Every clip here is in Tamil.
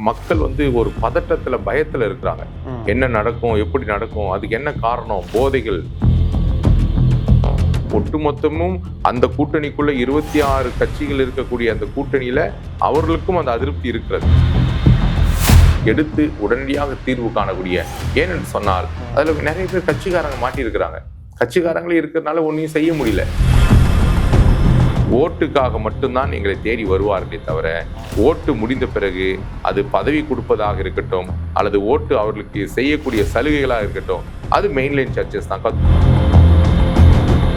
மக்கள் வந்து ஒரு பதட்டத்துல பயத்துல இருக்கிறாங்க. என்ன நடக்கும், எப்படி நடக்கும், அதுக்கு என்ன காரணம், போதைகள். ஒட்டுமொத்தமும் அந்த கூட்டணிக்குள்ள 26 கட்சிகள் இருக்கக்கூடிய அந்த கூட்டணியில அவர்களுக்கும் அந்த அதிருப்தி இருக்கிறது. எடுத்து உடனடியாக தீர்வு காணக்கூடிய, ஏன்னு சொன்னால் அதுல நிறைய பேர் கட்சிக்காரங்க மாட்டியிருக்கிறாங்க. கட்சிக்காரங்களே இருக்கிறதுனால ஒன்றையும் செய்ய முடியல. ஓட்டுக்காக மட்டும்தான் எங்களை தேடி வருவார்களே தவிர, ஓட்டு முடிந்த பிறகு அது பதவி கொடுப்பதாக இருக்கட்டும் அல்லது ஓட்டு அவர்களுக்கு செய்யக்கூடிய சலுகைகளாக இருக்கட்டும், அது மெயின்லைன் சர்ச்சஸ் தான்.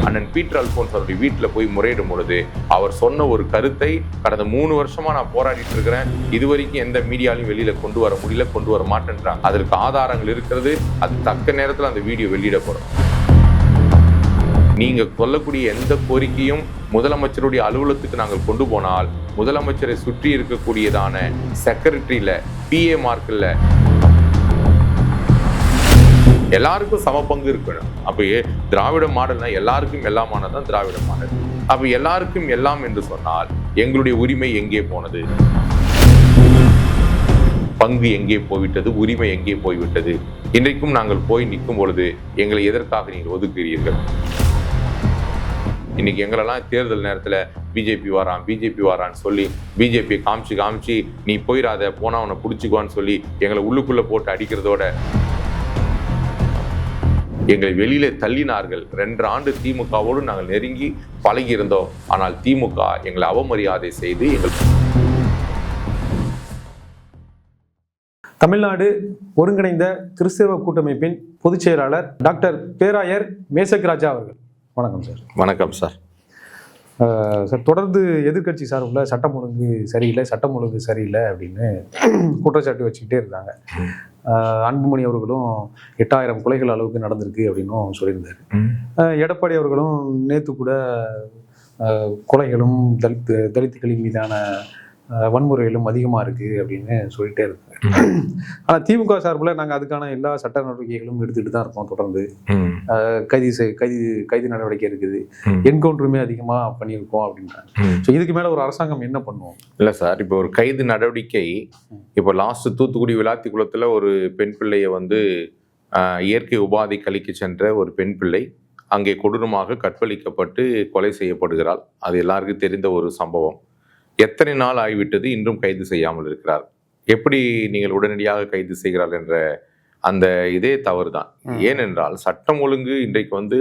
அண்ணன் பீட்டர் அல்போன்ஸ் அவருடைய வீட்டில் போய் முறையிடும் பொழுது அவர் சொன்ன ஒரு கருத்தை கடந்த 3 வருஷமா நான் போராடிட்டு இருக்கிறேன், இதுவரைக்கும் எந்த மீடியாலையும் வெளியில கொண்டு வர முடியல, கொண்டு வர மாட்டேன்றாங்க. அதற்கு ஆதாரங்கள் இருக்கிறது. அது தக்க நேரத்தில் அந்த வீடியோ வெளியிடப்படும். நீங்க சொல்லக்கூடிய எந்த கோரிக்கையும் முதலமைச்சருடைய அலுவலகத்துக்கு நாங்கள் கொண்டு போனால் முதலமைச்சரை சுற்றி இருக்கக்கூடியதான செக்ரட்டரியில, PA மார்க்கில் எல்லாருக்கும் சம பங்கு இருக்கணும். அப்ப திராவிட மாடல்னா எல்லாருக்கும் எல்லாமானதான் திராவிட மாடல். அப்ப எல்லாருக்கும் எல்லாம் என்று சொன்னால் எங்களுடைய உரிமை எங்கே போனது, பங்கு எங்கே போய்விட்டது, உரிமை எங்கே போய்விட்டது? இன்றைக்கும் நாங்கள் போய் நிற்கும் பொழுது எங்களை எதற்காக நீங்கள் ஒதுக்குகிறீர்கள்? இன்னைக்கு எங்களெல்லாம் தேர்தல் நேரத்தில் பிஜேபி வரான்னு சொல்லி பிஜேபியை காமிச்சு நீ போயிடாத, போனா அவனை பிடிச்சிக்குவான்னு சொல்லி எங்களை உள்ளுக்குள்ள போட்டு அடிக்கிறதோட எங்களை வெளியில தள்ளினார்கள். 2 ஆண்டு திமுகவோடு நாங்கள் நெருங்கி பழகி இருந்தோம். ஆனால் திமுக எங்களை அவமரியாதை செய்து தமிழ்நாடு ஒருங்கிணைந்த கிறிஸ்தவ கூட்டமைப்பின் பொதுச் செயலாளர் டாக்டர் பேராயர் மேசக் ராஜா அவர்கள், வணக்கம் சார். வணக்கம் சார். சார், தொடர்ந்து எதிர்கட்சி சார்பில் சட்டம் ஒழுங்கு சரியில்லை அப்படின்னு குற்றச்சாட்டு வச்சுக்கிட்டே இருந்தாங்க. அன்புமணி அவர்களும் 8000 கொலைகள் அளவுக்கு நடந்திருக்கு அப்படின்னும் சொல்லியிருந்தாரு. எடப்பாடி அவர்களும் நேற்று கூட கொலைகளும் தலித்துகளின் மீதான வன்முறைகளும் அதிகமாக இருக்குது அப்படின்னு சொல்லிட்டே இருக்காங்க. ஆனால் திமுக சார்பில் நாங்கள் அதுக்கான எல்லா சட்ட நடவடிக்கைகளும் எடுத்துகிட்டு தான் இருக்கோம். தொடர்ந்து கைது நடவடிக்கை இருக்குது, என்கவுண்டருமே அதிகமாக பண்ணியிருக்கோம் அப்படின்றாங்க. ஸோ இதுக்கு மேலே ஒரு அரசாங்கம் என்ன பண்ணுவோம்? இல்லை சார், இப்போ ஒரு கைது நடவடிக்கை, இப்போ லாஸ்ட் தூத்துக்குடி விளாத்திக்குளத்தில் ஒரு பெண் பிள்ளையை வந்து இயற்கை உபாதை கழிக்க சென்ற ஒரு பெண் பிள்ளை அங்கே கொடூரமாக கற்பழிக்கப்பட்டு கொலை செய்யப்படுகிறாள். அது எல்லாருக்கும் தெரிந்த ஒரு சம்பவம். எத்தனை நாள் ஆகிவிட்டது, இன்றும் கைது செய்யாமல் இருக்கிறார். எப்படி நீங்கள் உடனடியாக கைது செய்கிறார் என்ற அந்த இதே தவறு தான். ஏனென்றால் சட்டம் ஒழுங்கு இன்றைக்கு வந்து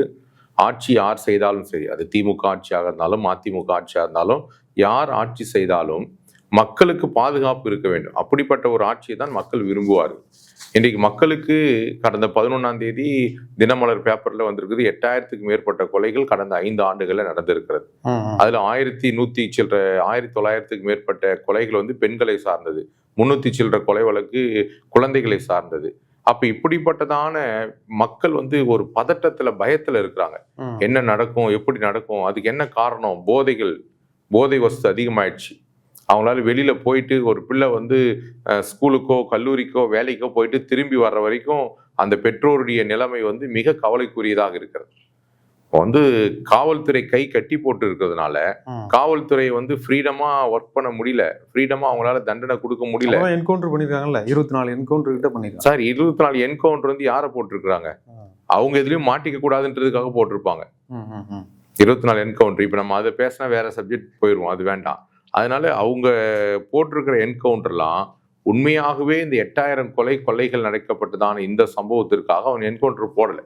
ஆட்சி யார் செய்தாலும் சரி, அது திமுக ஆட்சியாக இருந்தாலும் அதிமுக ஆட்சியாக இருந்தாலும், யார் ஆட்சி செய்தாலும் மக்களுக்கு பாதுகாப்பு இருக்க வேண்டும். அப்படிப்பட்ட ஒரு ஆட்சியை தான் மக்கள் விரும்புவார்கள். இன்றைக்கு மக்களுக்கு கடந்த 11ஆம் தேதி தினமலர் பேப்பர்ல வந்திருக்குது, 8000க்கு மேற்பட்ட கொலைகள் கடந்த 5 ஆண்டுகளில் நடந்திருக்கிறது. அதுல 1900க்கு மேற்பட்ட கொலைகள் வந்து பெண்களை சார்ந்தது, 300 சில்லற கொலை வழக்கு குழந்தைகளை சார்ந்தது. அப்ப இப்படிப்பட்டதான மக்கள் வந்து ஒரு பதட்டத்துல பயத்துல இருக்கிறாங்க. என்ன நடக்கும், எப்படி நடக்கும், அதுக்கு என்ன காரணம், போதை வஸ்து அதிகமாயிடுச்சு. அவங்களால வெளியில போயிட்டு ஒரு பிள்ளை வந்து ஸ்கூலுக்கோ கல்லூரிக்கோ வேலைக்கோ போயிட்டு திரும்பி வர்ற வரைக்கும் அந்த பெற்றோருடைய நிலைமை வந்து மிக கவலைக்குரியதாக இருக்கிறது. வந்து காவல்துறை கை கட்டி போட்டு இருக்கிறதுனால காவல்துறை வந்து ஃப்ரீடமா ஒர்க் பண்ண முடியல, ஃப்ரீடமா அவங்களால தண்டனை கொடுக்க முடியல. என்கவுண்டர் பண்ணிருக்காங்கல்ல, 24 என்கவுண்டர் கிட்ட பண்ணிருக்காங்க சார். 24 என்கவுண்டர் வந்து யாரை போட்டிருக்கிறாங்க? அவங்க எதுலயும் மாட்டிக்க கூடாதுன்றதுக்காக போட்டிருப்பாங்க 24 என்கவுண்டர். இப்ப நம்ம அதை பேசினா வேற சப்ஜெக்ட் போயிடுவோம், அது வேண்டாம். அதனால அவங்க போட்டிருக்கிற என்கவுண்டர்லாம் உண்மையாகவே இந்த 8000 கொலைகள் நடக்கப்பட்டதான இந்த சம்பவத்திற்காக அவன் என்கவுண்டர் போடலை.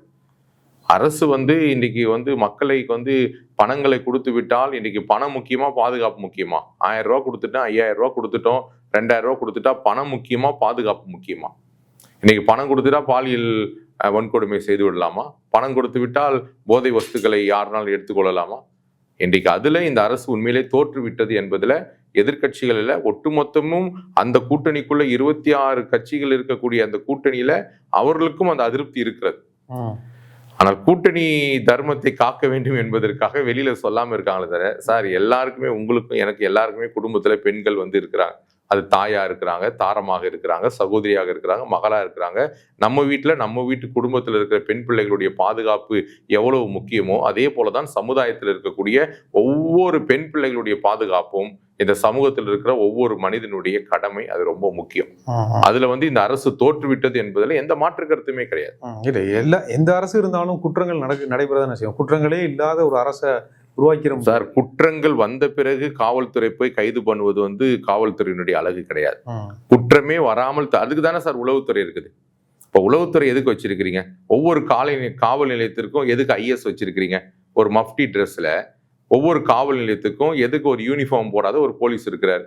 அரசு வந்து இன்னைக்கு வந்து மக்களுக்கு வந்து பணங்களை கொடுத்து விட்டால், இன்னைக்கு பணம் முக்கியமா பாதுகாப்பு முக்கியமா? 1000 ரூபா கொடுத்துட்டோம், 5000 ரூபா கொடுத்துட்டோம், 2000 ரூபா கொடுத்துட்டா பணம் முக்கியமா பாதுகாப்பு முக்கியமா? இன்னைக்கு பணம் கொடுத்துட்டா பாலியல் வன்கொடுமை செய்து விடலாமா? பணம் கொடுத்து விட்டால் போதை வஸ்துக்களை யாருனாலும் எடுத்துக்கொள்ளலாமா? இன்றைக்கு அதுல இந்த அரசு உண்மையிலே தோற்றுவிட்டது என்பதுல எதிர்கட்சிகள் இல்ல, ஒட்டுமொத்தமும் அந்த கூட்டணிக்குள்ள 26 கட்சிகள் இருக்கக்கூடிய அந்த கூட்டணியில அவர்களுக்கும் அந்த அதிருப்தி இருக்கிறது. ஆனால் கூட்டணி தர்மத்தை காக்க வேண்டும் என்பதற்காக வெளியில சொல்லாம இருக்காங்களே தவிர, சார் எல்லாருக்குமே, உங்களுக்கும் எனக்கு எல்லாருக்குமே குடும்பத்துல பெண்கள் வந்து இருக்கிறாங்க. அது தாயா இருக்கிறாங்க, தாரமாக இருக்கிறாங்க, சகோதரியாக இருக்கிறாங்க, மகளா இருக்கிறாங்க. நம்ம வீட்டு குடும்பத்தில் இருக்கிற பெண் பிள்ளைகளுடைய பாதுகாப்பு எவ்வளவு முக்கியமோ அதே போலதான் சமுதாயத்தில் இருக்கக்கூடிய ஒவ்வொரு பெண் பிள்ளைகளுடைய பாதுகாப்பும் இந்த சமூகத்தில் இருக்கிற ஒவ்வொரு மனிதனுடைய கடமை. அது ரொம்ப முக்கியம். அதுல இந்த அரசு தோற்றுவிட்டது என்பதில் எந்த மாற்று கருத்துமே கிடையாது. இல்ல எந்த அரசு இருந்தாலும் குற்றங்கள் நடைபெறதான் செய்யும். குற்றங்களே இல்லாத ஒரு அரசை உருவாக்கிறோம் சார். குற்றங்கள் வந்த பிறகு காவல்துறை போய் கைது பண்ணுவது காவல்துறையினுடைய அழகு கிடையாது. குற்றமே வராமல் அதுக்கு தானே சார் உளவுத்துறை இருக்குது. இப்போ உளவுத்துறை எதுக்கு வச்சிருக்கிறீங்க? ஒவ்வொரு காவல் நிலையத்திற்கும் எதுக்கு ஐஎஸ் வச்சிருக்கிறீங்க? ஒரு மஃப்டி ட்ரெஸ்ல ஒவ்வொரு காவல் நிலையத்துக்கும் எதுக்கு ஒரு யூனிஃபார்ம் போடாத ஒரு போலீஸ் இருக்கிறார்?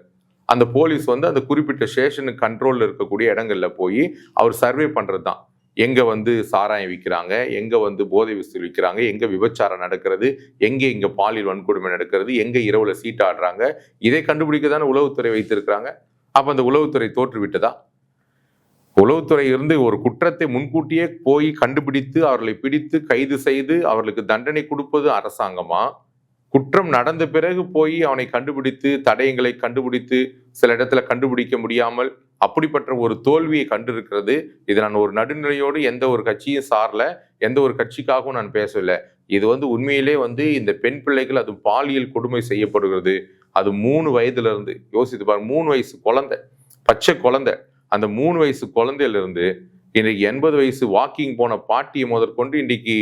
அந்த போலீஸ் அந்த குறிப்பிட்ட ஸ்டேஷனுக்கு கண்ட்ரோல்ல இருக்கக்கூடிய இடங்கள்ல போய் அவர் சர்வே பண்றது தான். எங்க சாராயம் விற்கிறாங்க, எங்க போதை வஸ்து விற்கிறாங்க, எங்க விபச்சாரம் நடக்கிறது, இங்க பாலியல் வன்கொடுமை நடக்கிறது, எங்க இரவுல சீட்டாடுறாங்க, இதை கண்டுபிடிக்க தானே உளவுத்துறை வைத்திருக்கிறாங்க. அப்ப அந்த உளவுத்துறை தோற்றுவிட்டதா? உளவுத்துறை இருந்து ஒரு குற்றத்தை முன்கூட்டியே போய் கண்டுபிடித்து அவர்களை பிடித்து கைது செய்து அவர்களுக்கு தண்டனை கொடுப்பது அரசாங்கமா? குற்றம் நடந்த பிறகு போய் அவனை கண்டுபிடித்து தடயங்களை கண்டுபிடித்து சில இடத்துல கண்டுபிடிக்க முடியாமல் அப்படிப்பட்ட ஒரு தோல்வியை கண்டிருக்கிறது. இது நான் ஒரு நடுநிலையோடு எந்த ஒரு கட்சியும் சார்ல, எந்த ஒரு கட்சிக்காகவும் நான் பேசவில்லை. இது உண்மையிலே இந்த பெண் பிள்ளைகள் அது பாலியல் கொடுமை செய்யப்படுகிறது. அது 3 வயதுல இருந்து யோசித்து பாருங்க. 3 வயசு குழந்தை, பச்சை குழந்தை. அந்த 3 வயசு குழந்தையில இருந்து இன்றைக்கு 80 வயசு வாக்கிங் போன பாட்டியை முதற்கொண்டு இன்றைக்கு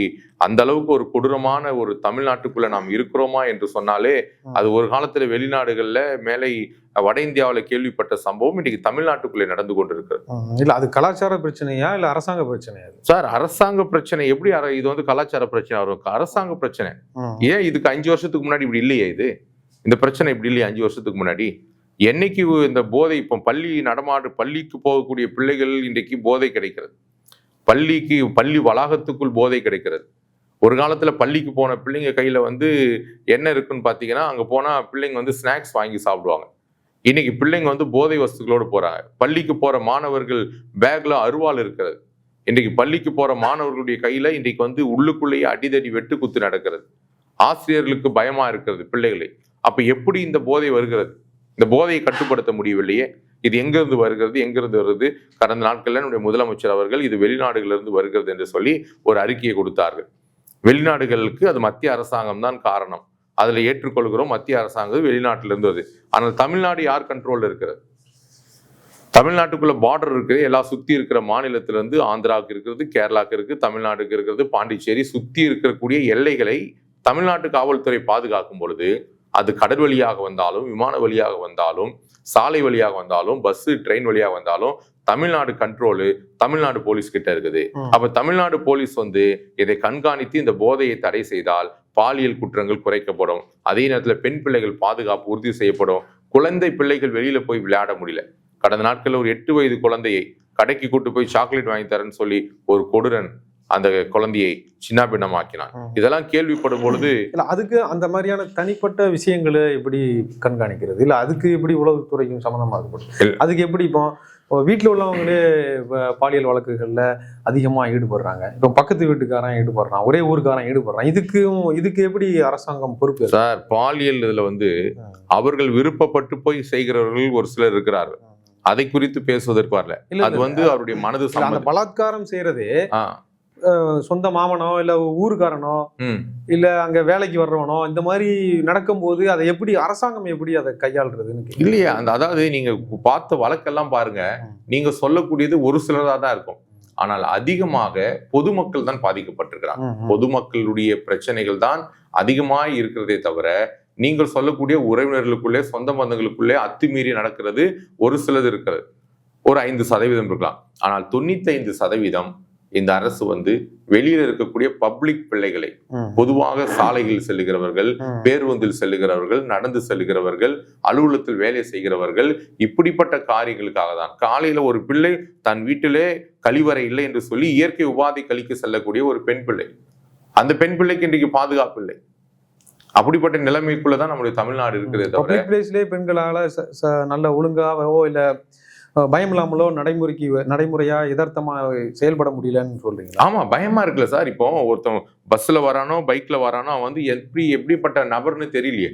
அந்த அளவுக்கு ஒரு கொடூரமான ஒரு தமிழ்நாட்டுக்குள்ள நாம் இருக்கிறோமா என்று சொன்னாலே அது ஒரு காலத்துல வெளிநாடுகள்ல மேலை வட இந்தியாவில் கேள்விப்பட்ட சம்பவம் இன்னைக்கு தமிழ்நாட்டுக்குள்ளே நடந்து கொண்டிருக்கிறது. இல்ல அது கலாச்சார பிரச்சனையா இல்ல அரசாங்க பிரச்சனையா? சார், அரசாங்க பிரச்சனை எப்படி இது கலாச்சார பிரச்சனை வரும்? அரசாங்க பிரச்சனை. ஏன் இதுக்கு 5 வருஷத்துக்கு முன்னாடி இப்படி இல்லையே? இந்த பிரச்சனை இப்படி இல்லையா 5 வருஷத்துக்கு முன்னாடி? என்னைக்கு இந்த போதை இப்போ பள்ளிக்கு போகக்கூடிய பிள்ளைகள் இன்றைக்கு போதை கிடைக்கிறது, பள்ளி வளாகத்துக்குள் போதை கிடைக்கிறது. ஒரு காலத்துல பள்ளிக்கு போன பிள்ளைங்க கையில என்ன இருக்குன்னு பாத்தீங்கன்னா, அங்க போனா பிள்ளைங்க ஸ்நாக்ஸ் வாங்கி சாப்பிடுவாங்க. இன்னைக்கு பிள்ளைங்க போதை வஸ்துகளோடு போறாங்க. பள்ளிக்கு போற மாணவர்கள் பேக்ல அருவாள் இருக்கிறது. இன்றைக்கு பள்ளிக்கு போற மாணவர்களுடைய கையில இன்றைக்கு உள்ளுக்குள்ளேயே அடிதடி வெட்டு குத்து நடக்கிறது. ஆசிரியர்களுக்கு பயமா இருக்கிறது பிள்ளைகளை. அப்ப எப்படி இந்த போதை வருகிறது? இந்த போதையை கட்டுப்படுத்த முடியவில்லையே. இது எங்கிருந்து வருது? கடந்த நாட்கள்ல நம்முடைய முதலமைச்சர் அவர்கள் இது வெளிநாடுகளிலிருந்து வருகிறது என்று சொல்லி ஒரு அறிக்கையை கொடுத்தார்கள். வெளிநாடுகளுக்கு அது மத்திய அரசாங்கம் தான் காரணம். அதுல ஏற்றுக்கொள்கிறோம், மத்திய அரசாங்கம் வெளிநாட்டிலிருந்து வருது. ஆனால் தமிழ்நாடு யார் கண்ட்ரோல்ல இருக்கிறது? தமிழ்நாட்டுக்குள்ள பார்டர் இருக்குது. எல்லாம் சுத்தி இருக்கிற மாநிலத்திலிருந்து ஆந்திராவுக்கு இருக்கிறது, கேரளாவுக்கு இருக்கு, தமிழ்நாட்டுக்கு இருக்கிறது, பாண்டிச்சேரி சுத்தி இருக்கக்கூடிய எல்லைகளை தமிழ்நாட்டு காவல்துறை பாதுகாக்கும் பொழுது அது கடல் வழியாக வந்தாலும், விமான வழியாக வந்தாலும், சாலை வழியாக வந்தாலும், பஸ் ட்ரெயின் வழியாக வந்தாலும் தமிழ்நாடு கண்ட்ரோலு தமிழ்நாடு போலீஸ் கிட்ட இருக்குது. அப்ப தமிழ்நாடு போலீஸ் இதை கண்காணித்து இந்த போதையை தடை செய்தால் பாலியல் குற்றங்கள் குறைக்கப்படும். அதே நேரத்தில் பெண் பிள்ளைகள் பாதுகாப்பு உறுதி செய்யப்படும். குழந்தை பிள்ளைகள் வெளியில போய் விளையாட முடியல. கடந்த நாட்களில் ஒரு 8 வயது குழந்தையை கடைக்கு கூட்டு போய் சாக்லேட் வாங்கி தரேன்னு சொல்லி ஒரு கொடூரன் அந்த குழந்தையை சின்ன பின்னமாக்கினான். இதெல்லாம் கேள்விப்படும் பொழுது அதுக்கு அந்த மாதிரியான தனிப்பட்ட விஷயங்களை எப்படி கண்காணிக்கிறது? இல்ல அதுக்கு எப்படி உளவுத்துறையும் சம்மந்தமா இருக்கும்? அதுக்கு எப்படி இப்போ வீட்டில் உள்ளவங்களே பாலியல் வழக்குகள்ல அதிகமா ஈடுபடுறாங்க. இப்போ பக்கத்து வீட்டுக்காரன் ஈடுபடுறான், ஒரே ஊருக்காரன் ஈடுபடுறான். இதுக்கு எப்படி அரசாங்கம் பொறுப்பு? சார், பாலியல் இதுல அவர்கள் விருப்பப்பட்டு போய் செய்கிறவர்கள் ஒரு சிலர் இருக்கிறார்கள். அதை குறித்து பேசுவதற்கு வரல. அது அவருடைய மனது அந்த பலாத்காரம் செய்யறது சொந்த மாமனோ இல்ல ஊருக்காரனோ இல்ல அங்க வேலைக்கு வர்றவனோ இந்த மாதிரி நடக்கும்போது அதை எப்படி அரசாங்கம் எப்படி அதை கையாளுறதுன்னு இல்லையா? அதாவது நீங்க பார்த்த வழக்கெல்லாம் பாருங்க, நீங்க சொல்லக்கூடியது ஒரு சிலரா தான் இருக்கும். ஆனால் அதிகமாக பொதுமக்கள் தான் பாதிக்கப்பட்டிருக்கிறாங்க. பொதுமக்களுடைய பிரச்சனைகள் தான் அதிகமாக இருக்கிறதே தவிர நீங்கள் சொல்லக்கூடிய உறவினர்களுக்குள்ளே சொந்த பந்தங்களுக்குள்ளே அத்துமீறி நடக்கிறது ஒரு சிலது இருக்கிறது. ஒரு 5% இருக்கலாம். ஆனால் 95% இந்த அரசு வெளியில இருக்கக்கூடிய பப்ளிக் பிள்ளைகளை, பொதுவாக சாலைகளில் செல்லுகிறவர்கள், பேருந்தில் செல்லுகிறவர்கள், நடந்து செல்லுகிறவர்கள், அலுவலகத்தில் வேலை செய்கிறவர்கள், இப்படிப்பட்ட காரியங்களுக்காக தான். காலையில ஒரு பிள்ளை தன் வீட்டிலே கழிவறை இல்லை என்று சொல்லி இயற்கை உபாதை கழிக்க செல்லக்கூடிய ஒரு பெண் பிள்ளை, அந்த பெண் பிள்ளைக்கு இன்றைக்கு பாதுகாப்பு இல்லை. அப்படிப்பட்ட நிலைமைக்குள்ளதான் நம்முடைய தமிழ்நாடு இருக்கிறது. பப்ளிக் பிளேஸ்லயே பெண்களால நல்ல ஒழுங்காவோ இல்ல பயம் இல்லாமலோ நடைமுறையா யதார்த்தமா செயல்பட முடியலன்னு சொல்றீங்களா? ஆமா, பயமா இருக்குல்ல சார். இப்போ ஒருத்தன் பஸ்ல வரானோ பைக்ல வரானோ அவன் வந்து எப்படிப்பட்ட நபர்னு தெரியலையே.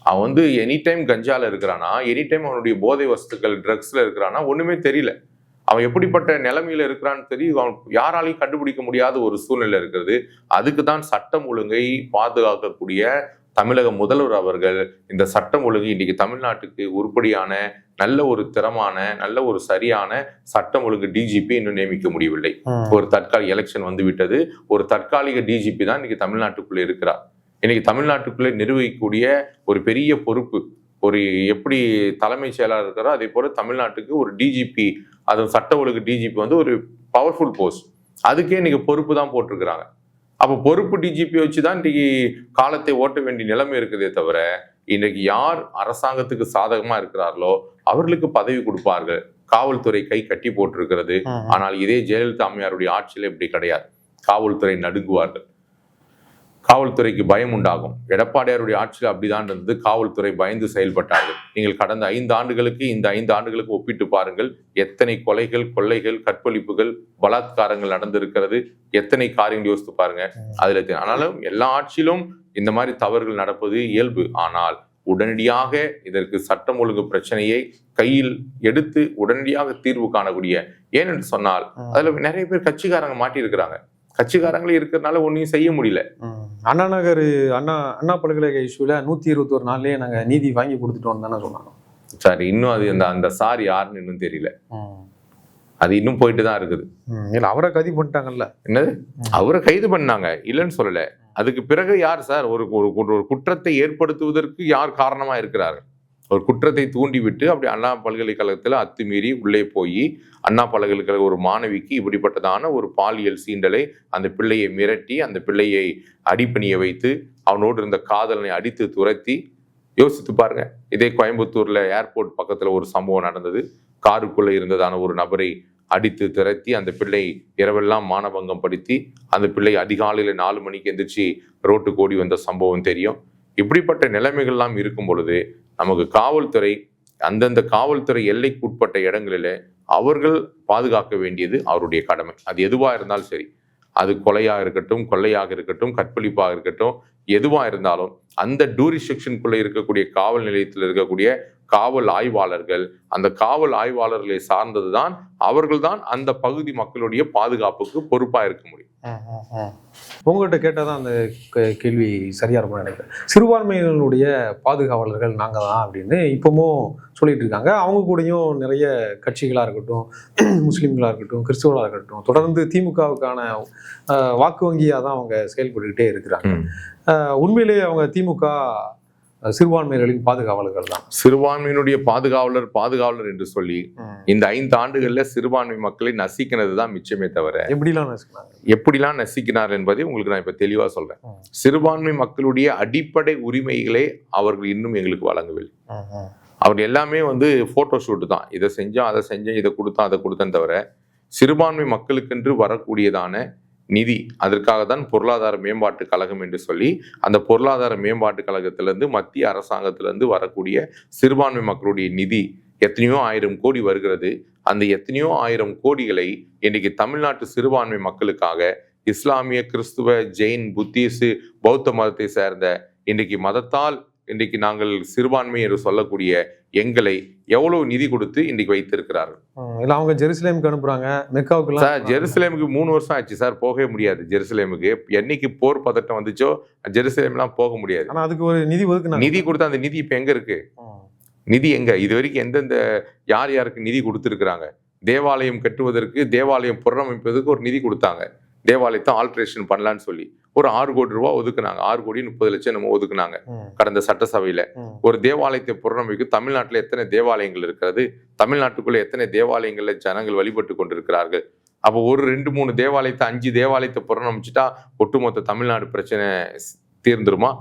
அவன் வந்து எனி டைம் கஞ்சால இருக்கிறானா, எனி டைம் அவனுடைய போதை வஸ்துக்கள் ட்ரக்ஸ்ல இருக்கிறானா, ஒண்ணுமே தெரியல. அவன் எப்படிப்பட்ட நிலைமையில இருக்கிறான்னு தெரியும், அவன் யாராலையும் கண்டுபிடிக்க முடியாத ஒரு சூழ்நிலை இருக்கிறது. அதுக்கு தான் சட்டம் ஒழுங்கை பாதுகாக்கக்கூடிய தமிழக முதல்வர் அவர்கள் இந்த சட்டம் ஒழுங்கு இன்னைக்கு தமிழ்நாட்டுக்கு உருப்படியான நல்ல ஒரு திறமான நல்ல ஒரு சரியான சட்டம் ஒழுங்கு டிஜிபி இன்னும் நியமிக்க முடியவில்லை. ஒரு தற்காலிக எலெக்ஷன் வந்து விட்டது. ஒரு தற்காலிக டிஜிபி தான் இன்னைக்கு தமிழ்நாட்டுக்குள்ள இருக்கிறார். இன்னைக்கு தமிழ்நாட்டுக்குள்ளே நிர்வகிக்கக்கூடிய ஒரு பெரிய பொறுப்பு, ஒரு எப்படி தலைமைச் செயலாளர் இருக்கிறோ அதே போல தமிழ்நாட்டுக்கு ஒரு டிஜிபி, அது சட்ட ஒழுங்கு டிஜிபி வந்து ஒரு பவர்ஃபுல் போஸ்ட். அதுக்கே இன்னைக்கு பொறுப்பு தான் போட்டிருக்கிறாங்க. அப்போ பொறுப்பு டிஜிபி வச்சுதான் இன்னைக்கு காலத்தை ஓட்ட வேண்டிய நிலைமை இருக்குதே தவிர, இன்னைக்கு யார் அரசாங்கத்துக்கு சாதகமா இருக்கிறார்களோ அவர்களுக்கு பதவி கொடுப்பார்கள். காவல்துறை கை கட்டி போட்டிருக்கிறது. ஆனால் இதே ஜெயலலிதா அம்மையாருடைய ஆட்சியில இப்படி கிடையாது. காவல்துறை நடுங்குவார்கள், காவல்துறைக்கு பயம் உண்டாகும். எடப்பாடியாருடைய ஆட்சியில் அப்படிதான் இருந்தது. காவல்துறை பயந்து செயல்பட்டார்கள். நீங்கள் கடந்த 5 ஆண்டுகளுக்கு இந்த 5 ஆண்டுகளுக்கு ஒப்பிட்டு பாருங்கள். எத்தனை கொலைகள், கொள்ளைகள், கற்பழிப்புகள், பலாத்காரங்கள் நடந்திருக்கிறது. எத்தனை காரியங்கள் யோசித்து பாருங்க. அதுல ஆனாலும் எல்லா ஆட்சியிலும் இந்த மாதிரி தவறுகள் நடப்பது இயல்பு. ஆனால் உடனடியாக இதற்கு சட்டம் ஒழுங்கு பிரச்சனையை கையில் எடுத்து உடனடியாக தீர்வு காணக்கூடிய, ஏனென்று சொன்னால் அதுல நிறைய பேர் கட்சிக்காரங்க மாட்டி இருக்கிறாங்க. கட்சிக்காரங்களே இருக்கிறதுனால ஒன்னையும் செய்ய முடியல. அண்ணா நகர் அண்ணா பல்கலைக்கழக இஷ்யூல 121 நாள்லயே நாங்க நீதி வாங்கி கொடுத்துட்டோம்னு தானே சொன்னாங்க. சரி, இன்னும் அது அந்த சார் யாருன்னு இன்னும் தெரியல. அது இன்னும் போயிட்டு தான் இருக்குது. இல்ல, அவரை கைது பண்ணிட்டாங்கல்ல. என்னது, அவரை கைது பண்ணாங்க, இல்லைன்னு சொல்லல. அதுக்கு பிறகு யார் சார் ஒரு குற்றத்தை ஏற்படுத்துவதற்கு யார் காரணமா இருக்கிறார்கள்? ஒரு குற்றத்தை தூண்டிவிட்டு அப்படி அண்ணா பல்கலைக்கழகத்துல அத்துமீறி உள்ளே போய் அண்ணா பல்கலைக்கழக ஒரு மாணவிக்கு இப்படிப்பட்டதான ஒரு பாலியல் சீண்டலை, அந்த பிள்ளையை மிரட்டி அந்த பிள்ளையை அடிப்பணிய வைத்து அவனோடு இருந்த காதலனை அடித்து துரத்தி, யோசித்து பாருங்க. இதே கோயம்புத்தூர்ல ஏர்போர்ட் பக்கத்துல ஒரு சம்பவம் நடந்தது. காருக்குள்ள இருந்ததான ஒரு நபரை அடித்து திரத்தி அந்த பிள்ளை இரவெல்லாம் மானபங்கம் படுத்தி அந்த பிள்ளை அதிகாலையில 4 மணிக்கு எந்திரிச்சு ரோட்டுக்கு ஓடி வந்த சம்பவம் தெரியும். இப்படிப்பட்ட நிலைமைகள்லாம் இருக்கும் பொழுது நமக்கு காவல்துறை அந்தந்த காவல்துறை எல்லைக்குட்பட்ட இடங்களிலே அவர்கள் பாதுகாக்க வேண்டியது அவருடைய கடமை. அது எதுவா இருந்தாலும் சரி, அது கொலையாக இருக்கட்டும், கொள்ளையாக இருக்கட்டும், கற்பழிப்பாக இருக்கட்டும், எதுவா இருந்தாலும் அந்த டூரிஸ்டிக்ஷனுக்குள்ள இருக்கக்கூடிய காவல் நிலையத்தில் இருக்கக்கூடிய காவல் ஆய்வாளர்கள், அந்த காவல் ஆய்வாளர்களை சார்ந்ததுதான் அவர்கள் தான் அந்த பகுதி மக்களுடைய பாதுகாப்புக்கு பொறுப்பா இருக்க முடியும். உங்கள்கிட்ட கேட்டாதான் அந்த கேள்வி சரியா இருக்கும்னு நினைக்கிறேன். சிறுபான்மையினருடைய பாதுகாவலர்கள் நாங்க தான் அப்படின்னு இப்பவும் சொல்லிட்டு இருக்காங்க. அவங்க கூடயும் நிறைய கட்சிகளா இருக்கட்டும், முஸ்லீம்களா இருக்கட்டும், கிறிஸ்துவர்களா இருக்கட்டும், தொடர்ந்து திமுகவுக்கான வாக்கு வங்கியா தான் அவங்க செயல்பட்டுக்கிட்டே இருக்கிறாங்க. உண்மையிலேயே அவங்க திமுக சிறுபான்மையினரின் பாதுகாவலர்கள் தான். சிறுபான்மையினுடைய பாதுகாவலர் என்று சொல்லி இந்த 5 ஆண்டுகள்ல சிறுபான்மை மக்களை நசிக்கிறது தான் மிச்சமே தவிர எப்படிலாம் நசிக்கிறார் என்பதை உங்களுக்கு நான் இப்ப தெளிவா சொல்றேன். சிறுபான்மை மக்களுடைய அடிப்படை உரிமைகளை அவர்கள் இன்னும் எங்களுக்கு வழங்கவில்லை. அவர்கள் எல்லாமே வந்து போட்டோ ஷூட் தான். இதை செஞ்சோம், அதை செஞ்சோம், இதை கொடுத்தோம், அதை கொடுத்தேன் தவிர சிறுபான்மை மக்களுக்கென்று வரக்கூடியதான நிதி, அதற்காக தான் பொருளாதார மேம்பாட்டு கழகம் என்று சொல்லி அந்த பொருளாதார மேம்பாட்டு கழகத்திலிருந்து மத்திய அரசாங்கத்திலிருந்து வரக்கூடிய சிறுபான்மை மக்களுடைய நிதி எத்தனையோ 1000 கோடி வருகிறது. அந்த எத்தனையோ 1000 கோடிகளை இன்னைக்கு தமிழ்நாட்டு சிறுபான்மை மக்களுக்காக இஸ்லாமிய, கிறிஸ்துவ, ஜெயின், புத்திஸ்ட், பௌத்த மதத்தை சேர்ந்த இன்றைக்கு மதத்தால் இன்றைக்கு நாங்கள் சிறுபான்மை என்று சொல்லக்கூடிய எங்களை எவ்வளவு நிதி கொடுத்து இன்றைக்கு வைத்திருக்கிறார்கள். இல்ல, அவங்க ஜெருசலேமுக்கு அனுப்புறாங்க, மெக்காவுக்கு. சார், ஜெருசலேமுக்கு 3 வருஷம் ஆச்சு சார், போகவே முடியாது. ஜெருசலேமுக்கு என்னைக்கு போர் பதட்டம் வந்துச்சோ ஜெருசலேம்லாம் போக முடியாது. ஆனா அதுக்கு ஒரு நிதி கொடுத்து அந்த நிதி இப்ப எங்க இருக்கு? நிதி எங்க? இது வரைக்கும் எந்தெந்த யார் யாருக்கு நிதி கொடுத்துருக்குறாங்க? தேவாலயம் கட்டுவதற்கு, தேவாலயம் புனரமைப்பதற்கு ஒரு நிதி கொடுத்தாங்க. தேவாலயத்தை ஆல்ட்ரேஷன் பண்ணலான்னு சொல்லி ஒரு 6 கோடி ரூபாய் ஒதுக்குனாங்க. 6 கோடி 30 லட்சம் நம்ம ஒதுக்குனாங்க கடந்த சட்டசபையில. ஒரு தேவாலயத்தை புனரமைக்கு தமிழ்நாட்டுல எத்தனை தேவாலயங்கள் இருக்கிறது? தமிழ்நாட்டுக்குள்ள எத்தனை தேவாலயங்கள்ல ஜனங்கள் வழிபட்டு கொண்டிருக்கிறார்கள்? அப்போ ஒரு 2-3 தேவாலயத்தை 5 தேவாலயத்தை புனரமைச்சுட்டா ஒட்டுமொத்த தமிழ்நாடு பிரச்சனை தீர்ந்துருமா?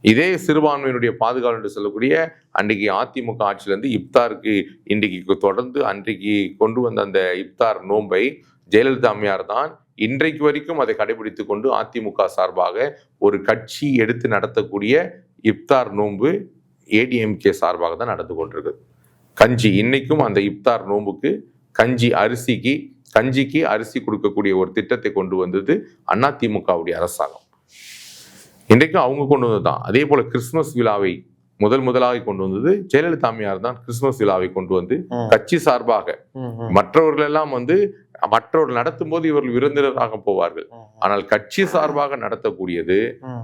இதே சிறுபான்மையினுடைய பாதுகாப்பு என்று சொல்லக்கூடிய அன்றைக்கு அதிமுக ஆட்சியிலிருந்து இப்தாருக்கு இன்றைக்கு தொடர்ந்து அன்றைக்கு கொண்டு வந்த அந்த இப்தார் நோன்பை ஜெயலலிதா அம்மையார் தான் இன்றைக்கு வரைக்கும் அதை கடைபிடித்து கொண்டு அதிமுக சார்பாக ஒரு கட்சி எடுத்து நடத்தக்கூடிய இப்தார் நோன்பு ஏடிஎம்கே சார்பாக தான் நடந்து கொண்டிருக்கு. கஞ்சி இன்னைக்கும் அந்த இப்தார் நோன்புக்கு கஞ்சிக்கு அரிசி கொடுக்கக்கூடிய ஒரு திட்டத்தை கொண்டு வந்தது அதிமுகவுடைய அரசாங்கம். இன்றைக்கும் அவங்க கொண்டு வந்ததுதான். அதே போல கிறிஸ்துமஸ் விழாவை முதலாக கொண்டு வந்தது ஜெயலலிதா அம்மையார் தான். கிறிஸ்துமஸ் விழாவை கொண்டு வந்து கட்சி சார்பாக, மற்றவர்கள் எல்லாம் மற்றவர்கள் நடத்தும் போது இவர்கள் விருந்தினராக போவார்கள். ஆனால் கட்சி சார்பாக நடத்தக்கூடியது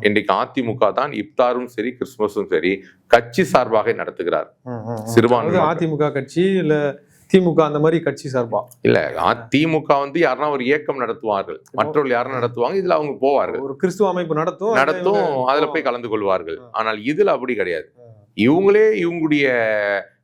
இன்றைக்கு அதிமுக தான். இப்தாரும் சரி கிறிஸ்துமஸும் சரி கட்சி சார்பாக நடத்துகிறார். சிறுபான்மை அதிமுக கட்சி இல்ல திமுக அந்த மாதிரி கட்சி சார்பா இல்ல. திமுக யாருன்னா ஒரு இயக்கம் நடத்துவார்கள், மற்றவர்கள் யாரும் நடத்துவாங்க, இதுல அவங்க போவார்கள். ஒரு கிறிஸ்துவ அமைப்பு நடத்தும், அதுல போய் கலந்து கொள்வார்கள். ஆனால் இதுல அப்படி கிடையாது. இவங்களே இவங்களுடைய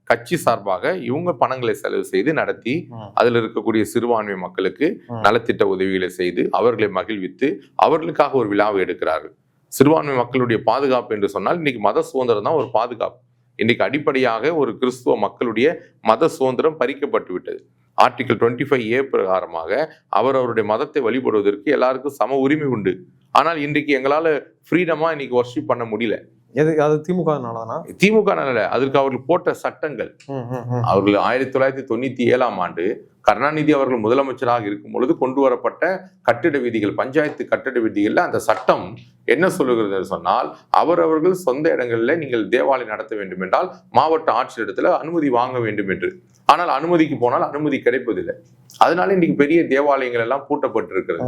கட்சி சார்பாக இவங்க பணங்களை செலவு செய்து நடத்தி அதுல இருக்கக்கூடிய சிறுபான்மை மக்களுக்கு நலத்திட்ட உதவிகளை செய்து அவர்களை மகிழ்வித்து அவர்களுக்காக ஒரு விழாவை எடுக்கிறார்கள். சிறுபான்மை மக்களுடைய பாதுகாப்பு என்று சொன்னால் இன்னைக்கு மத சுதந்திரம் தான் ஒரு பாதுகாப்பு. இன்னைக்கு அடிப்படையாக ஒரு கிறிஸ்துவ மக்களுடைய மத சுதந்திரம் பறிக்கப்பட்டு விட்டது. ஆர்டிகல் 25A பிரகாரமாக அவருடைய மதத்தை வழிபடுவதற்கு எல்லாருக்கும் சம உரிமை உண்டு. ஆனால் இன்றைக்கு எங்களால ஃப்ரீடமா இன்னைக்கு வர்ஷிப் பண்ண முடியல. அது திமுகனாலதானா? திமுகனால அதற்கு அவர்கள் போட்ட சட்டங்கள். அவர்கள் 1997ஆம் ஆண்டு கருணாநிதி அவர்கள் முதலமைச்சராக இருக்கும் பொழுது கொண்டு வரப்பட்ட கட்டிட விதிகள், பஞ்சாயத்து கட்டிட விதிகள்ல அந்த சட்டம் என்ன சொல்லுகிறது சொன்னால், அவர்கள் சொந்த இடங்கள்ல நீங்கள் தேவாலயம் நடத்த வேண்டும் என்றால் மாவட்ட ஆட்சியரிடத்துல அனுமதி வாங்க வேண்டும் என்று. ஆனால் அனுமதிக்கு போனால் அனுமதி கிடைப்பதில்லை. அதனால இன்னைக்கு பெரிய தேவாலயங்கள் எல்லாம் பூட்டப்பட்டிருக்கிறது.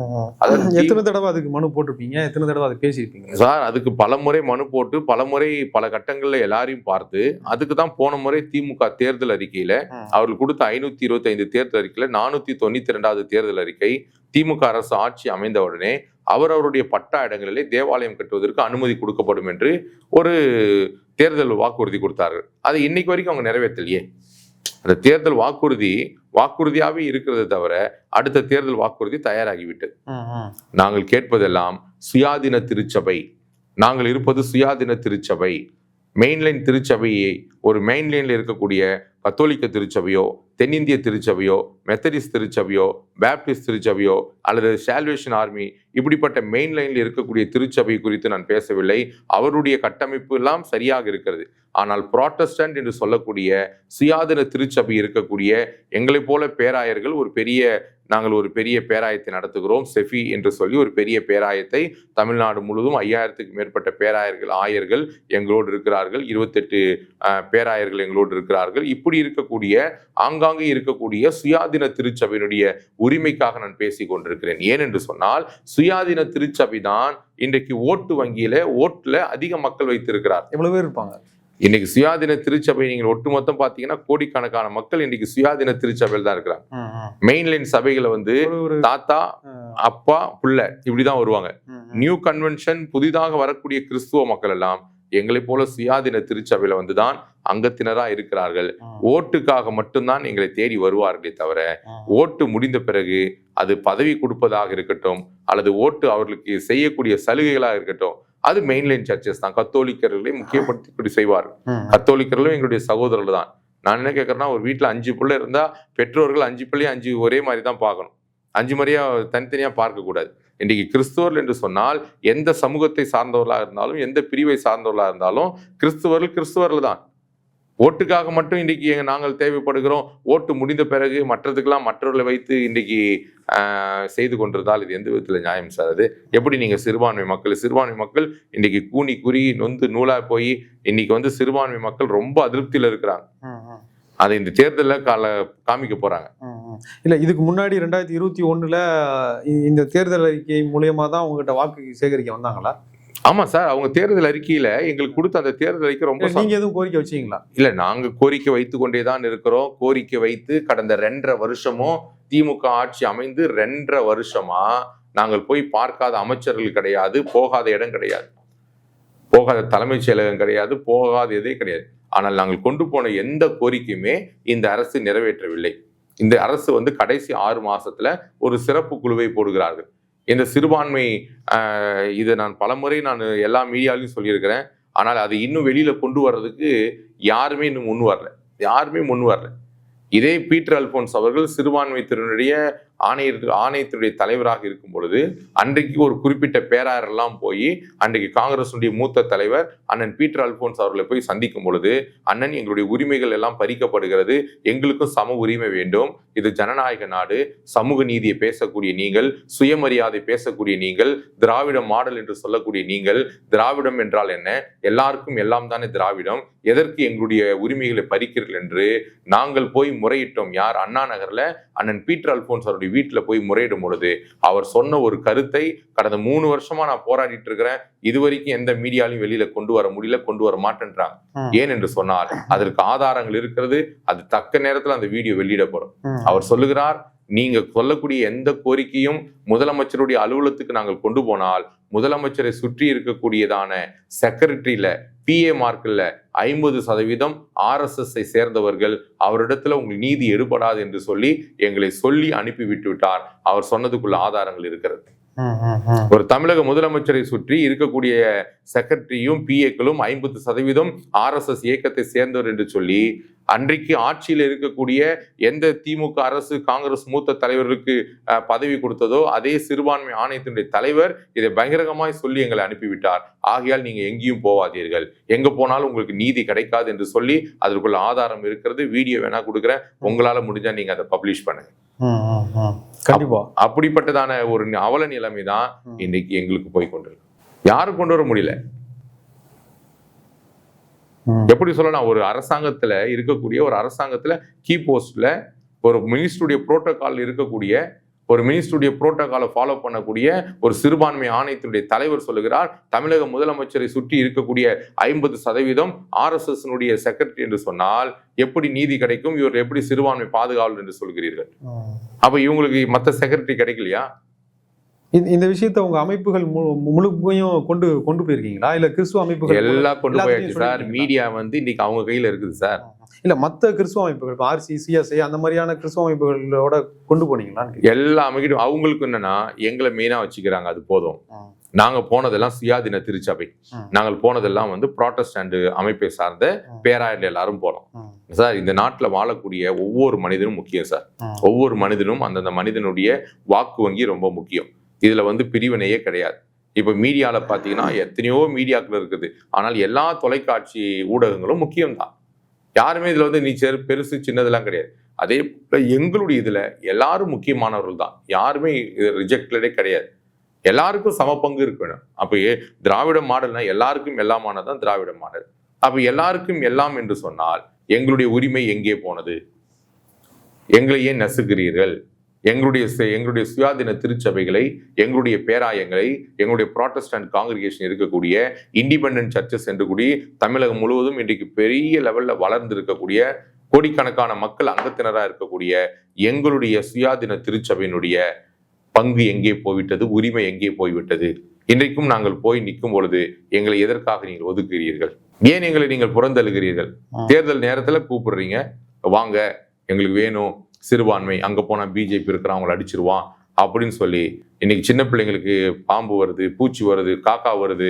எத்தனை தடவை அதுக்கு மனு போட்டிருப்பீங்க? எத்தனை தடவை அதை பேசியிருப்பீங்க சார்? அதுக்கு பலமுறை மனு போட்டு பலமுறை பல கட்டங்கள்ல எல்லாரையும் பார்த்து அதுக்கு தான் போன முறை திமுக தேர்தல் அறிக்கையில அவர்கள் கொடுத்த 525 தேர்தல் அறிக்கையில 492வது தேர்தல் அறிக்கை, திமுக அரசு ஆட்சி அமைந்த உடனே அவருடைய பட்டா இடங்களிலே தேவாலயம் கட்டுவதற்கு அனுமதி கொடுக்கப்படும் என்று ஒரு தேர்தல் வாக்குறுதி கொடுத்தார்கள். அதை இன்னைக்கு வரைக்கும் அவங்க நிறைவேற்றலையே. அந்த தேர்தல் வாக்குறுதியாவே இருக்கிறது தவிர அடுத்த தேர்தல் வாக்குறுதி தயாராகிவிட்டது. நாங்கள் கேட்பதெல்லாம் சுயாதீன திருச்சபை. நாங்கள் இருப்பது சுயாதீன திருச்சபை. மெயின்லைன் திருச்சபையை ஒரு மெயின்லைன்ல இருக்கக்கூடிய கத்தோலிக்க திருச்சபையோ, தென்னிந்திய திருச்சபையோ, மெத்தடிஸ்ட் திருச்சபையோ, பேப்டிஸ்ட் திருச்சபையோ அல்லது சால்வேஷன் ஆர்மி இப்படிப்பட்ட மெயின் லைன்ல இருக்கக்கூடிய திருச்சபை குறித்து நான் பேசவில்லை. அவருடைய கட்டமைப்பு எல்லாம் சரியாக இருக்கிறது. ஆனால் புராட்டஸ்டன்ட் என்று சொல்லக்கூடிய சுயாதீன திருச்சபை இருக்கக்கூடிய எங்களை போல பேராயர்கள் நாங்கள் ஒரு பெரிய பேராயத்தை நடத்துகிறோம். செஃபி என்று சொல்லி ஒரு பெரிய பேராயத்தை தமிழ்நாடு முழுவதும் 5000க்கு மேற்பட்ட ஆயர்கள் எங்களோடு இருக்கிறார்கள். 28 பேராயர்கள் எங்களோடு இருக்கிறார்கள். இப்படி இருக்கக்கூடிய ஆங்காங்கே இருக்கக்கூடிய சுயாதீன திருச்சபையினுடைய உரிமைக்காக நான் பேசிக் கொண்டிருக்கிறேன். ஏனென்று சொன்னால் சுயாதீன திருச்சபை தான் இன்றைக்கு ஓட்டுல அதிக மக்கள் வைத்திருக்கிறார். எவ்வளவு பேர் இருப்பாங்க இன்னைக்கு சுயாதீன திருச்சபை? நீங்கள் ஒட்டுமொத்தம் பாத்தீங்கன்னா கோடிக்கணக்கான மக்கள் இன்னைக்கு சுயாதீன திருச்சபையில் தான் இருக்கிறாங்க. மெயின்லைன் சபைகளை தாத்தா, அப்பா, புள்ள இப்படிதான் வருவாங்க. நியூ கன்வென்ஷன் புதிதாக வரக்கூடிய கிறிஸ்துவ மக்கள் எல்லாம் எங்களை போல சுயாதீன திருச்சபையில வந்துதான் அங்கத்தினரா இருக்கிறார்கள். ஓட்டுக்காக மட்டும்தான் எங்களை தேடி வருவார்களே தவிர ஓட்டு முடிந்த பிறகு அது பதவி கொடுப்பதாக இருக்கட்டும் அல்லது ஓட்டு அவர்களுக்கு செய்யக்கூடிய சலுகைகளாக இருக்கட்டும், அது மெயின்லைன் சர்ச்சஸ் தான். கத்தோலிக்கர்களை முக்கியப்படுத்தி செய்வார்கள். கத்தோலிக்கர்களும் எங்களுடைய சகோதரர்கள் தான். நான் என்ன கேட்கறேன்னா, ஒரு வீட்டுல 5 பிள்ளை இருந்தா பெற்றோர்கள் 5 பிள்ளையும் 5 ஒரே மாதிரி தான் பார்க்கணும். 5 முறையா தனித்தனியா பார்க்க கூடாது. இன்றைக்கு கிறிஸ்துவர்கள் என்று சொன்னால் எந்த சமூகத்தை சார்ந்தவர்களாக இருந்தாலும் எந்த பிரிவை சார்ந்தவர்களாக இருந்தாலும் கிறிஸ்துவர்கள் தான். ஓட்டுக்காக மட்டும் இன்றைக்கு நாங்கள் தேவைப்படுகிறோம், ஓட்டு முடிந்த பிறகு மற்றதுக்கெல்லாம் மற்றவர்களை வைத்து இன்றைக்கு செய்து கொண்டிருந்தால் இது எந்த விதத்தில் நியாயம் சார்? அது எப்படி நீங்க சிறுபான்மை மக்கள் இன்னைக்கு கூனி குறி நொந்து நூலா போய் இன்னைக்கு சிறுபான்மை மக்கள் ரொம்ப அதிருப்தியில இருக்கிறாங்க. அதை இந்த தேர்தலில் காமிக்க போறாங்க. இல்ல, இதுக்கு முன்னாடி 2021ல இந்த தேர்தல் அறிக்கை மூலியமா தான் உங்ககிட்ட வாக்கு சேகரிக்க வந்தாங்களா? ஆமா சார், அவங்க தேர்தல் அறிக்கையில எங்களுக்கு கொடுத்த அந்த தேர்தல் அறிக்கை ரொம்ப. நீங்க எதுவும் கோரிக்கை வச்சீங்களா? இல்ல, நாங்க கோரிக்கை வைத்து கொண்டே தான் இருக்கிறோம். கோரிக்கை வைத்து கடந்த 2.5 வருஷமும் திமுக ஆட்சி அமைந்து 2.5 வருஷமா நாங்கள் போய் பார்க்காத அமைச்சர்கள் கிடையாது, போகாத இடம் கிடையாது, போகாத தலைமைச் செயலகம் கிடையாது, போகாத எதே கிடையாது. ஆனால் நாங்கள் கொண்டு போன எந்த கோரிக்கையுமே இந்த அரசு நிறைவேற்றவில்லை. இந்த அரசு கடைசி 6 மாசத்துல ஒரு சிறப்பு குழுவை போடுகிறார்கள். இந்த சிறுபான்மை இதை நான் பலமுறை எல்லா மீடியாலையும் சொல்லியிருக்கிறேன். ஆனால் அது இன்னும் வெளியில கொண்டு வர்றதுக்கு யாருமே இன்னும் முன் வரல. இதே பீட்டர் அல்போன்ஸ் அவர்கள் சிறுபான்மை திறனுடைய ஆணையத்தினுடைய தலைவராக இருக்கும் பொழுது அன்றைக்கு ஒரு குறிப்பிட்ட பேராயரெல்லாம் போய் அன்றைக்கு காங்கிரசுடைய மூத்த தலைவர் அண்ணன் பீட்டர் அல்போன்ஸ் அவர்களை போய் சந்திக்கும் பொழுது, அண்ணன் எங்களுடைய உரிமைகள் எல்லாம் பறிக்கப்படுகிறது, எங்களுக்கும் சம உரிமை வேண்டும், இது ஜனநாயக நாடு, சமூக நீதியை பேசக்கூடிய நீங்கள், சுயமரியாதை பேசக்கூடிய நீங்கள், திராவிட மாடல் என்று சொல்லக்கூடிய நீங்கள், திராவிடம் என்றால் என்ன, எல்லாருக்கும் எல்லாம் தானே திராவிடம், எதற்கு எங்களுடைய உரிமைகளை பறிக்கிறீர்கள் என்று நாங்கள் போய் முறையிட்டோம். யார்? அண்ணா நகர்ல அண்ணன் பீட்டர் அல்போன்ஸ் அவருடைய வீட்டுல போய் முறையிடும் பொழுது அவர் சொன்ன ஒரு கருத்தை கடந்த 3 வருஷமா நான் போராடிட்டு இருக்கிறேன், இதுவரைக்கும் எந்த மீடியாலையும் வெளியில கொண்டு வர முடியல, கொண்டு வர மாட்டேன்றாங்க. ஏன் என்று சொன்னால் அதற்கு ஆதாரங்கள் இருக்கிறது, அது தக்க நேரத்துல அந்த வீடியோ வெளியிடப்படும். அவர் சொல்லுகிறார், நீங்க சொல்லக்கூடிய எந்த கோரிக்கையும் முதலமைச்சருடைய அலுவலகத்துக்கு நாங்கள் கொண்டு போனால் முதலமைச்சரை சுற்றி இருக்கக்கூடியதான செக்ரட்டரியில PA மார்க்கில் 50% RSS-ஐ சேர்ந்தவர்கள், அவரிடத்துல உங்களுக்கு நீதி எடுபடாது என்று சொல்லி எங்களை சொல்லி அனுப்பி விட்டு விட்டார். அவர் சொன்னதுக்குள்ள ஆதாரங்கள் இருக்கிறது. ஒரு தமிழக முதலமைச்சரை சுற்றி இருக்கக்கூடிய செக்ரட்டரியும் PA-க்களும் 50% RSS இயக்கத்தை சேர்ந்தவர் என்று சொல்லி அன்றைக்கு ஆட்சியில் இருக்கக்கூடிய எந்த திமுக அரசு காங்கிரஸ் மூத்த தலைவர்களுக்கு பதவி கொடுத்ததோ அதே சிறுபான்மை ஆணையத்தினுடைய தலைவர் இதை பகிரங்கமாய் சொல்லி எங்களை அனுப்பிவிட்டார். ஆகையால் நீங்க எங்கேயும் போவாதீர்கள், எங்க போனாலும் உங்களுக்கு நீதி கிடைக்காது என்று சொல்லி அதற்குள்ள ஆதாரம் இருக்கிறது. வீடியோ வேணா கொடுக்குறேன், உங்களால முடிஞ்சா நீங்க அதை பப்ளிஷ் பண்ணுங்க. கண்டிப்பா. அப்படிப்பட்டதான ஒரு அவல நிலைமை தான் இன்னைக்கு எங்களுக்கு போய் கொண்டிருக்கு. யாரும் கொண்டு வர முடியல. எப்படி சொல்லலாம், ஒரு அரசாங்கத்துல இருக்கக்கூடிய ஒரு அரசாங்கத்துல கீ போஸ்ட்ல ஒரு மினிஸ்டருடைய புரோட்டோகால் இருக்கக்கூடிய ஒரு மினிஸ்டருடைய புரோட்டோகாலை ஃபாலோ பண்ணக்கூடிய ஒரு சிறுபான்மை ஆணையத்தினுடைய தலைவர் சொல்லுகிறார், தமிழக முதலமைச்சரை சுற்றி இருக்கக்கூடிய 50% RSS செக்ரட்டரி என்று சொன்னால் எப்படி நீதி கிடைக்கும்? இவர் எப்படி சிறுபான்மை பாதுகாவலர் என்று சொல்கிறீர்கள்? அப்ப இவங்களுக்கு மற்ற செக்ரட்டரி கிடைக்கலையா? இந்த விஷயத்தை உங்க அமைப்புகள் முழுமையும் கொண்டு போயிருக்கீங்களா? இல்ல கிறிஸ்துவ அமைப்புகள் எல்லாம் கொண்டு போயாச்சு சார். மீடியா இன்னைக்கு அவங்க கையில இருக்குது சார். இல்ல மத்த கிறிஸ்துவ அமைப்புகள் RC CSI அந்த மாதிரியான கிறிஸ்துவ அமைப்புகளோட கொண்டு போனீங்களா? எல்லா அமைப்பும் அவங்களுக்கு என்னன்னா எங்களை மெயினா வச்சுக்கிறாங்க, அது போதும். நாங்க போனதெல்லாம் சுயாதீன திருச்சபை, நாங்கள் போனதெல்லாம் புராட்டஸ்டன்ட் அமைப்பை சார்ந்த பேராயர்கள் எல்லாரும் போனோம் சார். இந்த நாட்டுல வாழக்கூடிய ஒவ்வொரு மனிதனும் முக்கியம் சார். ஒவ்வொரு மனிதனும் அந்தந்த மனிதனுடைய வாக்கு வங்கி ரொம்ப முக்கியம். இதுல பிரிவினையே கிடையாது. இப்ப மீடியால பாத்தீங்கன்னா எத்தனையோ மீடியாக்கள் இருக்குது, ஆனால் எல்லா தொலைக்காட்சி ஊடகங்களும் முக்கியம்தான். யாருமே இதுல நீ பெருசு சின்னதெல்லாம் கிடையாது. அதே போல எங்களுடைய இதுல எல்லாரும் முக்கியமானவர்கள் தான், யாருமே ரிஜெக்டடே கிடையாது. எல்லாருக்கும் சம பங்கு இருக்க வேணும். அப்ப திராவிட மாடல்னா எல்லாருக்கும் எல்லாமானதான் திராவிட மாடல். அப்ப எல்லாருக்கும் எல்லாம் என்று சொன்னால் எங்களுடைய உரிமை எங்கே போனது? எங்களை ஏன் நசுக்கிறீர்கள்? எங்களுடைய சுயாதீன திருச்சபைகளை, எங்களுடைய பேராயங்களை, எங்களுடைய புராட்டஸ்டன்ட் காங்கிரிகேஷன் இருக்கக்கூடிய இண்டிபெண்டன்ட் சர்ச்சஸ் என்று கூடி தமிழகம் முழுவதும் இன்றைக்கு பெரிய லெவல்ல வளர்ந்து இருக்கக்கூடிய கோடிக்கணக்கான மக்கள் அங்கத்தினராக இருக்கக்கூடிய எங்களுடைய சுயாதீன திருச்சபையினுடைய பங்கு எங்கே போய்விட்டது? உரிமை எங்கே போய்விட்டது? இன்றைக்கும் நாங்கள் போய் நிற்கும் பொழுது எங்களை எதற்காக நீங்கள் ஒதுக்குகிறீர்கள்? ஏன் எங்களை நீங்கள் புறந்தழுகிறீர்கள்? தேர்தல் நேரத்துல கூப்பிடுறீங்க, வாங்க எங்களுக்கு வேணும் சிறுபான்மை, அங்க போனா பிஜேபி இருக்கிறான் அவங்களை அடிச்சிருவான் அப்படின்னு சொல்லி இன்னைக்கு சின்ன பிள்ளைங்களுக்கு பாம்பு வருது, பூச்சி வருது, காக்கா வருது,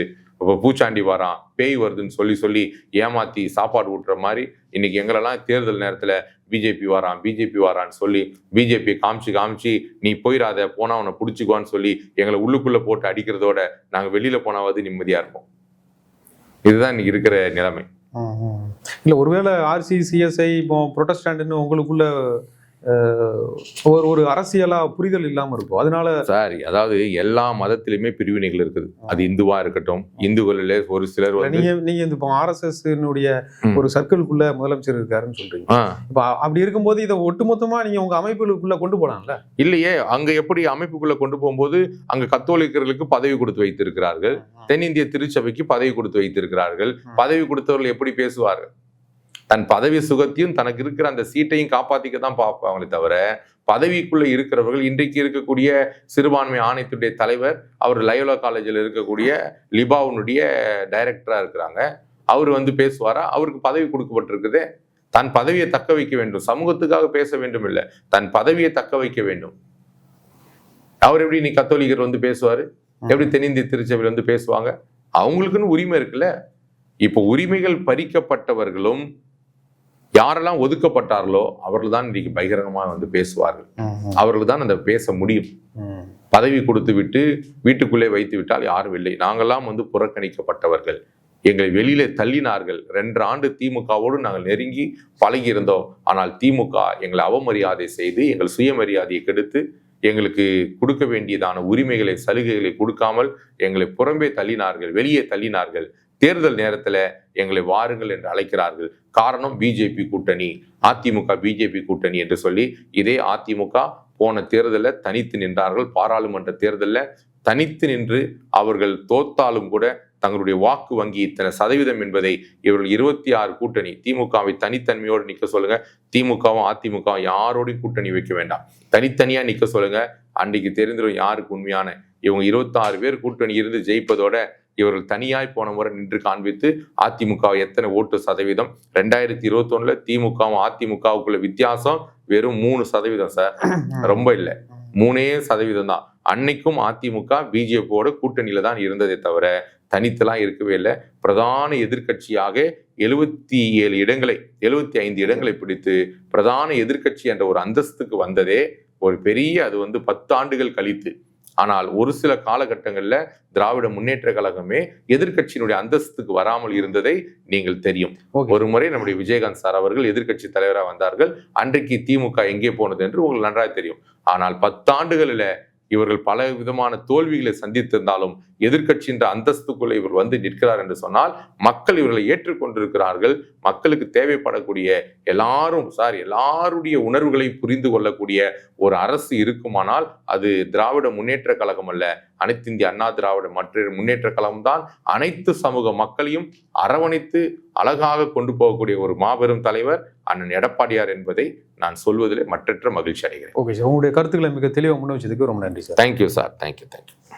பூச்சாண்டி வரான், பேய் வருதுன்னு சொல்லி ஏமாத்தி சாப்பாடு ஊட்டுற மாதிரி இன்னைக்கு எங்களெல்லாம் தேர்தல் நேரத்துல பிஜேபி வரான்னு சொல்லி பிஜேபியை காமிச்சு நீ போயிடாத, போனா அவனை பிடிச்சிக்குவான்னு சொல்லி எங்களை உள்ளுக்குள்ள போட்டு அடிக்கிறதோட நாங்க வெளியில போனாவது நிம்மதியா இருப்போம். இதுதான் இன்னைக்கு இருக்கிற நிலைமை. இல்ல ஒருவேளை RC CSI இப்போ புரோட்டஸ்டன்ட்னு உங்களுக்குள்ள ஒரு அரசியலா புரிதல் இல்லாம இருக்கும். அதனால சார், அதாவது எல்லா மதத்திலுமே பிரிவினைகள் இருக்குது. அது இந்துவா இருக்கட்டும், இந்துக்களிலே ஒரு சிலர் நீங்க இப்போ RSS ஒரு சர்க்கிள்குள்ள முதலமைச்சர் இருக்காருன்னு சொல்றீங்க. இப்ப அப்படி இருக்கும்போது இதை ஒட்டுமொத்தமா நீங்க உங்க அமைப்புகளுக்குள்ள கொண்டு போலாம்ல? இல்லையே, அங்க எப்படி அமைப்புக்குள்ள கொண்டு போகும்போது அங்க கத்தோலிக்கர்களுக்கு பதவி கொடுத்து வைத்திருக்கிறார்கள், தென்னிந்திய திருச்சபைக்கு பதவி கொடுத்து வைத்திருக்கிறார்கள். பதவி கொடுத்தவர்கள் எப்படி பேசுவார்கள்? தன் பதவி சுகத்தையும் தனக்கு இருக்கிற அந்த சீட்டையும் காப்பாத்திக்க தான் பார்ப்பாங்களே தவிர, பதவிக்குள்ள இருக்கிறவர்கள் இன்றைக்கு இருக்கக்கூடிய சிறுபான்மை ஆணையத்துடைய தலைவர், அவர் லயோலா காலேஜில் இருக்கக்கூடிய லிபாவுனுடைய டைரக்டரா இருக்கிறாங்க. அவர் பேசுவாரா? அவருக்கு பதவி கொடுக்கப்பட்டிருக்குதே. தன் பதவியை தக்க வைக்க வேண்டும், சமூகத்துக்காக பேச வேண்டும், இல்லை தன் பதவியை தக்க வைக்க வேண்டும். அவர் எப்படி நீ கத்தோலிக்கர் பேசுவாரு? எப்படி தென்னிந்திய திருச்சபையில் பேசுவாங்க? அவங்களுக்குன்னு உரிமை இருக்குல்ல. இப்போ உரிமைகள் பறிக்கப்பட்டவர்களும் யாரெல்லாம் ஒதுக்கப்பட்டார்களோ அவர்கள் தான் இன்னைக்கு பகிரங்கமாக வந்து பேசுவார்கள். அவர்கள் தான் அந்த பேச முடியும். பதவி கொடுத்து விட்டு வீட்டுக்குள்ளே வைத்து விட்டால் யாரும் இல்லை. நாங்கள்லாம் வந்து புறக்கணிக்கப்பட்டவர்கள், எங்களை வெளியிலே தள்ளினார்கள். 2 ஆண்டு திமுகவோடு நாங்கள் நெருங்கி பழகி இருந்தோம். ஆனால் திமுக எங்களை அவமரியாதை செய்து எங்கள் சுயமரியாதையை கெடுத்து எங்களுக்கு கொடுக்க வேண்டியதான உரிமைகளை சலுகைகளை கொடுக்காமல் எங்களை புறம்பே தள்ளினார்கள், வெளியே தள்ளினார்கள். தேர்தல் நேரத்தில் எங்களை வாருங்கள் என்று அழைக்கிறார்கள். காரணம் பிஜேபி கூட்டணி, அதிமுக பிஜேபி கூட்டணி என்று சொல்லி இதே அதிமுக போன தேர்தலில் தனித்து நின்றார்கள். பாராளுமன்ற தேர்தலில் தனித்து நின்று அவர்கள் தோத்தாலும் கூட தங்களுடைய வாக்கு வங்கி இத்தனை சதவீதம் என்பதை இவர்கள் 26 கூட்டணி, திமுகவை தனித்தன்மையோடு நிற்க சொல்லுங்க. திமுகவும் அதிமுகவும் யாரோடையும் கூட்டணி வைக்க வேண்டாம், தனித்தனியா நிற்க சொல்லுங்க. அன்றைக்கு தெரிந்துடும் யாருக்கு உண்மையான. இவங்க 26 பேர் கூட்டணி இருந்து ஜெயிப்பதோட இவர்கள் தனியாய் போன முறை நின்று காண்பித்து அதிமுக எத்தனை ஓட்டு சதவீதம், 2021 திமுகவும் அதிமுகவுக்குள்ள வித்தியாசம் வெறும் 3% சார், ரொம்ப இல்லை, 3% தான். அன்னைக்கும் அதிமுக பிஜேபியோட கூட்டணியில தான் இருந்ததே தவிர தனித்தெல்லாம் இருக்கவே இல்லை. பிரதான எதிர்கட்சியாக 77 இடங்களை 75 இடங்களை பிடித்து பிரதான எதிர்கட்சி என்ற ஒரு அந்தஸ்துக்கு வந்ததே ஒரு பெரிய, அது வந்து 10 ஆண்டுகள் கழித்து. ஆனால் ஒரு சில காலகட்டங்களில் திராவிட முன்னேற்ற கழகமே எதிர்கட்சியினுடைய அந்தஸ்துக்கு வராமல் இருந்ததை நீங்கள் தெரியும். ஒரு முறை நம்முடைய விஜயகாந்த் சார் அவர்கள் எதிர்கட்சி தலைவராக வந்தார்கள். அன்றைக்கு திமுக எங்கே போனது என்று உங்களுக்கு நன்றாக தெரியும். ஆனால் 10 ஆண்டுகளில் இவர்கள் பல விதமான தோல்விகளை சந்தித்திருந்தாலும் எதிர்கட்சி என்ற அந்தஸ்துக்குள்ளே இவர் வந்து நிற்கிறார் என்று சொன்னால் மக்கள் இவர்களை ஏற்றுக்கொண்டிருக்கிறார்கள். மக்களுக்கு தேவைப்படக்கூடிய எல்லாருடைய உணர்வுகளை புரிந்து கொள்ளக்கூடிய ஒரு அரசு இருக்குமானால் அது திராவிட முன்னேற்ற கழகம் அல்ல, அனைத்து இந்திய அண்ணா திராவிட முன்னேற்ற கழகம் தான். அனைத்து சமூக மக்களையும் அரவணைத்து அழகாக கொண்டு போகக்கூடிய ஒரு மாபெரும் தலைவர் அண்ணன் எடப்பாடியார் என்பதை நான் சொல்வதில் மற்றற்ற மகிழ்ச்சி அடைகிறேன். ஓகே சார், உங்களுடைய கருத்துக்களை மிக தெளிவாக முன் வச்சதுக்கு ரொம்ப நன்றி சார். Thank you sir, thank you.